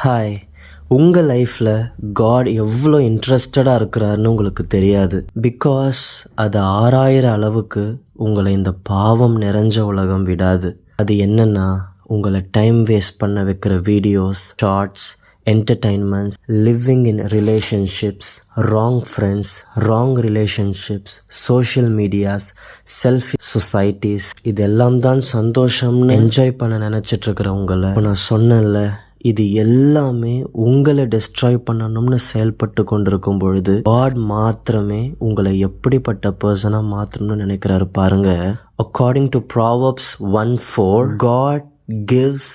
Hi, உங்கள் லைஃப்பில் God எவ்வளோ இன்ட்ரெஸ்டடாக இருக்கிறாருன்னு உங்களுக்கு தெரியாது. பிகாஸ் அது ஆராயிற அளவுக்கு உங்களை இந்த பாவம் நிறைஞ்ச உலகம் விடாது. அது என்னன்னா, உங்களை டைம் வேஸ்ட் பண்ண வைக்கிற videos, shorts, entertainments, living in relationships, wrong friends, wrong relationships, social medias, selfish societies, இதெல்லாம் தான் சந்தோஷம்னு என்ஜாய் பண்ண நினச்சிட்டு இருக்கிற உங்களை நான் சொன்னேன்ல, இது எல்லாமே உங்களை டெஸ்ட்ராய் பண்ணணும்னு செயல்பட்டு கொண்டிருக்கும் பொழுது காட் மாத்திரமே உங்களை எப்படிப்பட்ட பர்சனாக மாற்றணும்னு நினைக்கிறாரு பாருங்க. According to Proverbs 1:4, God gives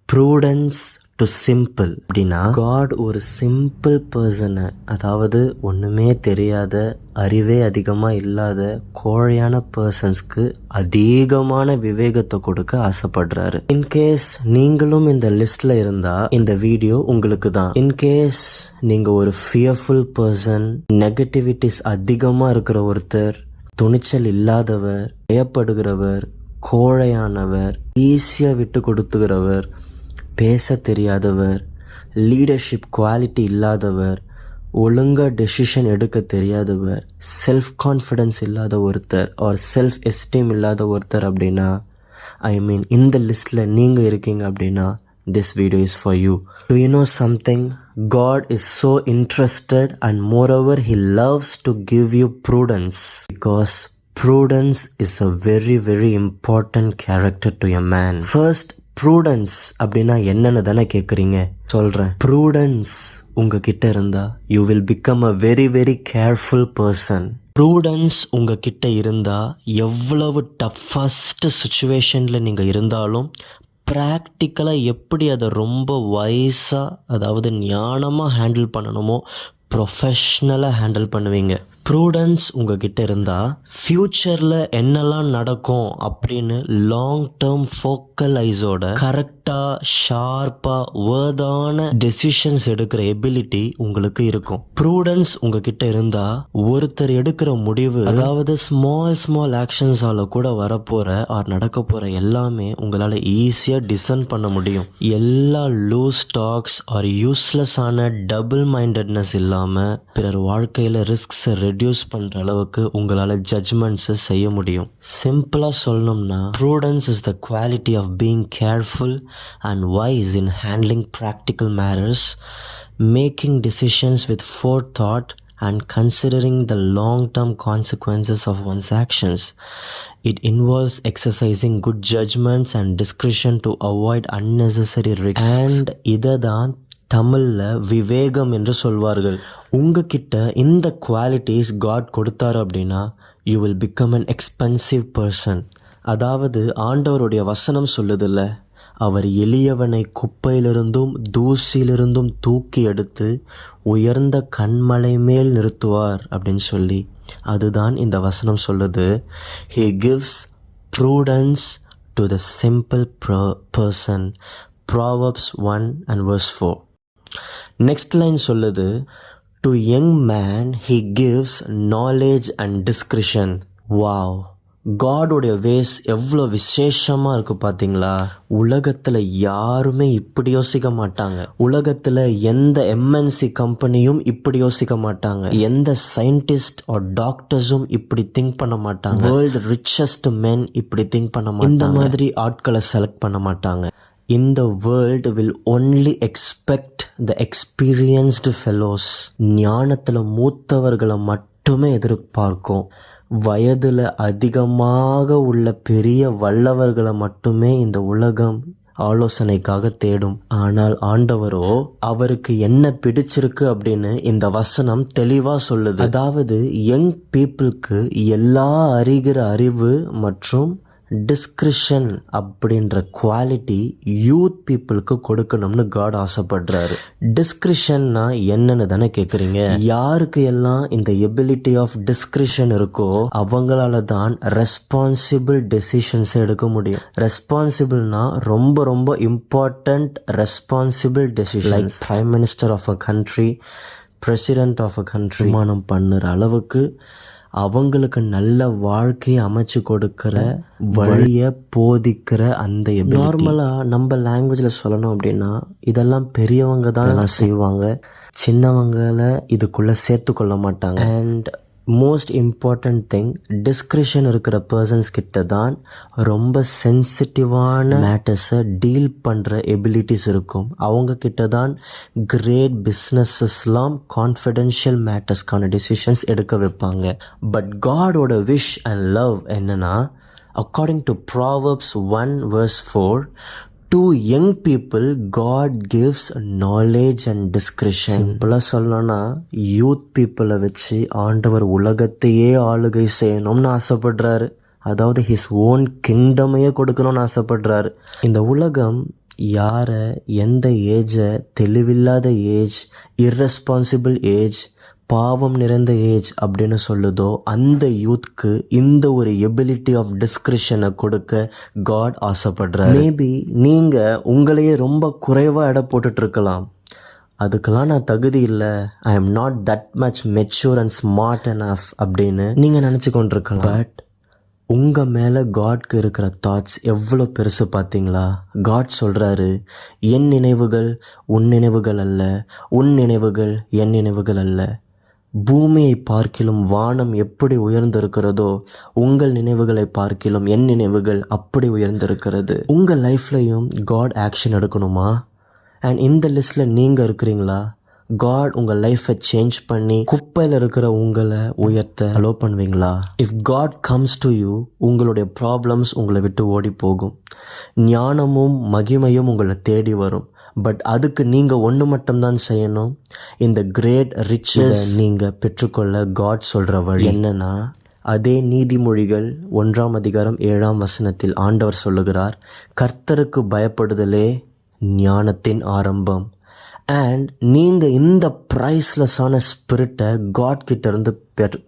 prudence to simple. அப்படின்னா காட் ஒரு சிம்பிள் பர்சனை, அதாவது ஒன்றுமே தெரியாத, அறிவே அதிகமாக இல்லாத கோழையான பர்சன்ஸ்க்கு அதிகமான விவேகத்தை கொடுக்க ஆசைப்படுறாரு. இன்கேஸ் நீங்களும் இந்த லிஸ்ட்ல இருந்தா இந்த வீடியோ உங்களுக்கு தான். இன்கேஸ் நீங்க ஒரு ஃபியர்ஃபுல் பர்சன், நெகட்டிவிட்டிஸ் அதிகமாக இருக்கிற ஒருத்தர், துணிச்சல் இல்லாதவர், பயப்படுகிறவர், கோழையானவர், ஈஸியாக விட்டு கொடுத்துக்கிறவர், பேச தெரியாதவர், லீடர்ஷிப் குவாலிட்டி இல்லாதவர், ஒழுங்காக டெசிஷன் எடுக்க தெரியாதவர், செல்ஃப் கான்ஃபிடென்ஸ் இல்லாத ஒருத்தர் ஆர் செல்ஃப் எஸ்டீம் இல்லாத ஒருத்தர் அப்படின்னா, இந்த லிஸ்ட்டில் நீங்கள் இருக்கீங்க அப்படின்னா this video is for you. Do you know something? God is so interested and moreover he loves to give you prudence, because prudence is a very very important character to a man. First, prudence அப்படின்னா என்னன்னு தானே கேட்குறீங்க? சொல்கிறேன். Prudence உங்ககிட்ட இருந்தா you will become a very very careful person. Prudence உங்ககிட்ட இருந்தா எவ்வளவு டஃபஸ்ட் சுச்சுவேஷனில் நீங்கள் இருந்தாலும் ப்ராக்டிக்கலாக எப்படி அதை ரொம்ப வைஸாக, அதாவது ஞானமாக ஹேண்டில் பண்ணணுமோ ப்ரொஃபஷ்னலாக ஹேண்டில் பண்ணுவீங்க. ப்ரூடன்ஸ் உங்ககிட்ட இருந்தால் ஃப்யூச்சரில் என்னெல்லாம் நடக்கும் அப்படின்னு லாங் டேர்ம் ஃபோக்கல் ஐஸோட கரெக்டாக ஷார்ப்பாக வேர்தான டெசிஷன்ஸ் எடுக்கிற எபிலிட்டி உங்களுக்கு இருக்கும். ப்ரூடன்ஸ் உங்ககிட்ட இருந்தால் ஒருத்தர் எடுக்கிற முடிவு, அதாவது ஸ்மால் ஆக்ஷன்ஸால் கூட வரப்போகிற ஆர் நடக்க போகிற எல்லாமே உங்களால் ஈஸியாக டிசைன் பண்ண முடியும். எல்லா லூஸ் டாக்ஸ் ஆர் யூஸ்லெஸ்ஸான டபுள் மைண்டட்னஸ் இல்லாமல் பிறர் வாழ்க்கையில் ரிஸ்க்ஸை ரெடியூஸ் பண்ணுற அளவுக்கு உங்களால் ஜட்ஜ்மெண்ட்ஸை செய்ய முடியும். சிம்பிளாக சொல்லணும்னா, prudence is the quality of being careful and wise in handling practical matters, making decisions with forethought and considering the long-term consequences of one's actions. It involves exercising good judgments and discretion to avoid unnecessary risks. And இதான் தமிழில் விவேகம் என்று சொல்வார்கள். உங்ககிட்ட இந்த qualities God கொடுத்தாரு அப்படின்னா you will become an expensive person. அதாவது ஆண்டவருடைய வசனம் சொல்லுதில்ல, அவர் எளியவனை குப்பையிலிருந்தும் தூசியிலிருந்தும் தூக்கி எடுத்து உயர்ந்த கண்மலை மேல் நிறுத்துவார் அப்படின்னு சொல்லி. அதுதான் இந்த வசனம் சொல்லுது. He gives prudence to the simple person. Proverbs 1:4. Next line சொல்லுது, to young man he gives knowledge and discretion. Wow, காடோடைய வேஸ் எவ்வளோ விசேஷமாக இருக்குது பார்த்தீங்களா? உலகத்தில் யாருமே இப்படி யோசிக்க மாட்டாங்க. உலகத்தில் எந்த எம்என்சி கம்பெனியும் இப்படி யோசிக்க மாட்டாங்க. எந்த சயின்டிஸ்ட் ஆர் டாக்டர்ஸும் இப்படி திங்க் பண்ண மாட்டாங்க. வேர்ல்டு ரிச்சஸ்ட் மென் இப்படி திங்க் பண்ண மாட்டாங்க. இந்த மாதிரி ஆட்களை செலக்ட் பண்ண மாட்டாங்க. இந்த world will only expect the experienced fellows. ஞானத்தில் மூத்தவர்களை மட்டுமே எதிர்பார்க்கும். வயதில் அதிகமாக உள்ள பெரிய வல்லவர்களை மட்டுமே இந்த உலகம் ஆலோசனைக்காக தேடும். ஆனால் ஆண்டவரோ அவருக்கு என்ன பிடிச்சிருக்கு அப்படின்னு இந்த வசனம் தெளிவாக சொல்லுது. அதாவது யங் பீப்புளுக்கு எல்லா அறிகிற அறிவு மற்றும் டிஸ்கிரிஷன் அப்படின்ற குவாலிட்டி யூத் பீப்புளுக்கு கொடுக்கணும்னு காட் ஆசைப்படுறாரு. டிஸ்கிரிஷன்னா என்னன்னு தானே கேட்குறீங்க? யாருக்கு எல்லாம் இந்த எபிலிட்டி ஆஃப் டிஸ்கிரிஷன் இருக்கோ அவங்களால தான் ரெஸ்பான்சிபிள் டெசிஷன்ஸ் எடுக்க முடியும். ரெஸ்பான்சிபிள்னா ரொம்ப ரொம்ப important responsible decision. Like prime minister of a country, president of a country தீர்மானம் பண்ணுற அளவுக்கு அவங்களுக்கு நல்ல வாழ்க்கையை அமைச்சு கொடுக்கிற வழியை போதிக்கிற அந்த நார்மலாக நம்ம லாங்குவேஜில் சொல்லணும் அப்படின்னா இதெல்லாம் பெரியவங்க தான் எல்லாம் செய்வாங்க, சின்னவங்களை இதுக்குள்ளே சேர்த்துக்கொள்ள மாட்டாங்க. And most important thing, discretion இருக்கிற பர்சன்ஸ் கிட்ட தான் ரொம்ப சென்சிட்டிவான மேட்டர்ஸை டீல் பண்ணுற எபிலிட்டிஸ் இருக்கும். அவங்க கிட்ட தான் கிரேட் பிஸ்னஸஸ்லாம் கான்ஃபிடென்ஷியல் மேட்டர்ஸ்க்கான டிசிஷன்ஸ் எடுக்க வைப்பாங்க. பட் காடோட விஷ் அண்ட் லவ் என்னன்னா, according to Proverbs 1:4, to young people God gives knowledge and discretion. சிம்பிளாக சொல்லணும்னா யூத் பீப்புளை வச்சு ஆண்டவர் உலகத்தையே ஆளுகை செய்யணும்னு ஆசைப்படுறாரு. அதாவது ஹிஸ் ஓன் கிங்டமையே கொடுக்கணும்னு ஆசைப்படுறாரு. இந்த உலகம் யாரை எந்த ஏஜை தெளிவில்லாத ஏஜ், இர்ரெஸ்பான்சிபிள் ஏஜ், பாவம் நிறைந்த ஏஜ் அப்படின்னு சொல்லுதோ அந்த யூத்க்கு இந்த ஒரு எபிலிட்டி ஆஃப் டிஸ்கிரிஷனை கொடுக்க காட் ஆசைப்படுறார். மேபி நீங்கள் உங்களையே ரொம்ப குறைவாக எடை போட்டுட்ருக்கலாம். அதுக்கெல்லாம் நான் தகுதி இல்லை, I am not that much mature and smart enough அப்படின்னு நீங்கள் நினச்சி கொண்டிருக்கலாம். பட் உங்கள் மேலே காட்க்கு இருக்கிற தாட்ஸ் எவ்வளோ பெருசு பார்த்தீங்களா? காட் சொல்கிறாரு, என் நினைவுகள் உன் நினைவுகள் அல்ல, உன் நினைவுகள் என் நினைவுகள் அல்ல. பூமியை பார்க்கிலும் வானம் எப்படி உயர்ந்திருக்கிறதோ உங்கள் நினைவுகளை பார்க்கிலும் என் நினைவுகள் அப்படி உயர்ந்திருக்கிறது. உங்கள் லைஃப்லையும் காட் ஆக்ஷன் எடுக்கணுமா? அண்ட் இந்த லிஸ்ட்டில் நீங்கள் இருக்கிறீங்களா? காட் உங்கள் லைஃப்பை சேஞ்ச் பண்ணி குப்பையில் இருக்கிற உங்களை உயர்த்த அலோ பண்ணுவீங்களா? If God comes to you, உங்களுடைய ப்ராப்ளம்ஸ் உங்களை விட்டு ஓடி போகும், ஞானமும் மகிமையும் உங்களை தேடி வரும். பட் அதுக்கு நீங்கள் ஒன்று மட்டும்தான் செய்யணும். இந்த கிரேட் ரிச்சஸ் நீங்கள் பெற்றுக்கொள்ள காட் சொல்கிற வழி என்னன்னா, அதே நீதிமொழிகள் 1:7 ஆண்டவர் சொல்லுகிறார், கர்த்தருக்கு பயப்படுதலே ஞானத்தின் ஆரம்பம். அண்ட் நீங்கள் இந்த ப்ரைஸ்லெஸ்ஸான ஸ்பிரிட்டை காட் கிட்ட இருந்து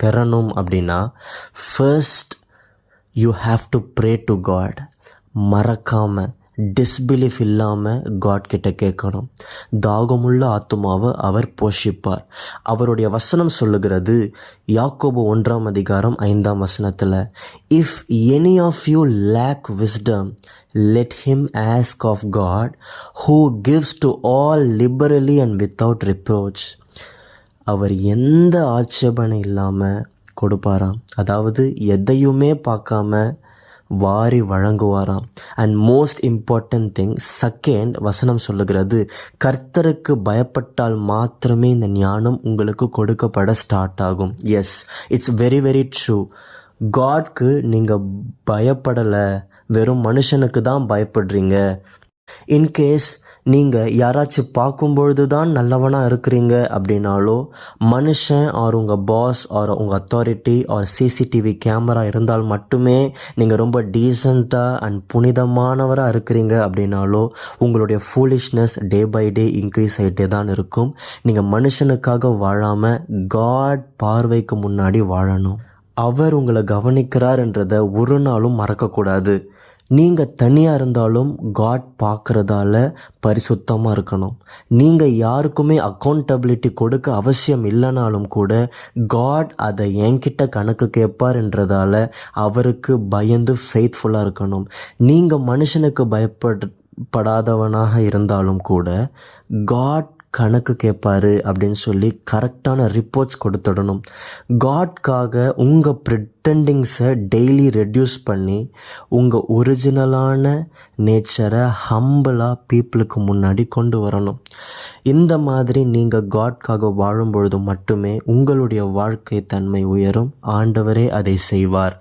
பெறணும் அப்படின்னா first you have to pray to God. மறக்காமல் டிஸ்பிலீஃப் இல்லாமல் காட் கிட்ட கேட்கணும். தாகமுள்ள ஆத்துமாவை அவர் போஷிப்பார். அவருடைய வசனம் சொல்லுகிறது, யாக்கோபு 1:5, if any of you lack wisdom let him ask of God who gives to all liberally and without reproach. அவர் எந்த ஆட்சேபனை இல்லாமல் கொடுப்பாராம். அதாவது எதையுமே பார்க்காம வாரி வழங்குவாராம். And most important thing, second வசனம் சொல்லுகிறது, கர்த்தருக்கு பயப்பட்டால் மாத்திரமே இந்த ஞானம் உங்களுக்கு கொடுக்கப்பட ஸ்டார்ட் ஆகும். Yes, it's very very true. காட்க்கு நீங்கள் பயப்படலை, வெறும் மனுஷனுக்கு தான் பயப்படுறீங்க. இன்கேஸ் நீங்கள் யாராச்சும் பார்க்கும்பொழுது தான் நல்லவனாக இருக்கிறீங்க அப்படின்னாலோ, மனுஷன் ஆர் உங்கள் பாஸ் ஆர் உங்கள் அத்தாரிட்டி ஆர் சிசிடிவி கேமரா இருந்தால் மட்டுமே நீங்கள் ரொம்ப டீசெண்டாக அண்ட் புனிதமானவராக இருக்கிறீங்க அப்படின்னாலோ, உங்களுடைய foolishness day by day increase ஆகிட்டே தான் இருக்கும். நீங்கள் மனுஷனுக்காக வாழாமல் காட் பார்வைக்கு முன்னாடி வாழணும். அவர் உங்களை கவனிக்கிறார்ன்றதை ஒரு நாளும் மறக்கக்கூடாது. நீங்கள் தனியாக இருந்தாலும் காட் பார்க்குறதால பரிசுத்தமாக இருக்கணும். நீங்கள் யாருக்குமே அக்கௌண்டபிலிட்டி கொடுக்க அவசியம் இல்லைனாலும் கூட காட் அதை என்கிட்ட கணக்கு கேட்பார்ன்றதால அவருக்கு பயந்து ஃபெய்த்ஃபுல்லாக இருக்கணும். நீங்கள் மனுஷனுக்கு பயப்படாதவனாக இருந்தாலும் கூட காட் கணக்கு கேட்பாரு அப்படின்னு சொல்லி கரெக்டான ரிப்போர்ட்ஸ் கொடுத்துடணும். காட்காக உங்கள் ப்ரிட்டண்டிங்ஸை டெய்லி ரெடியூஸ் பண்ணி உங்கள் ஒரிஜினலான நேச்சரை ஹம்பிளாக பீப்புளுக்கு முன்னாடி கொண்டு வரணும். இந்த மாதிரி நீங்கள் காட்காக வாழும்பொழுது மட்டுமே உங்களுடைய வாழ்க்கை தன்மை உயரும். ஆண்டவரே அதை செய்வார்.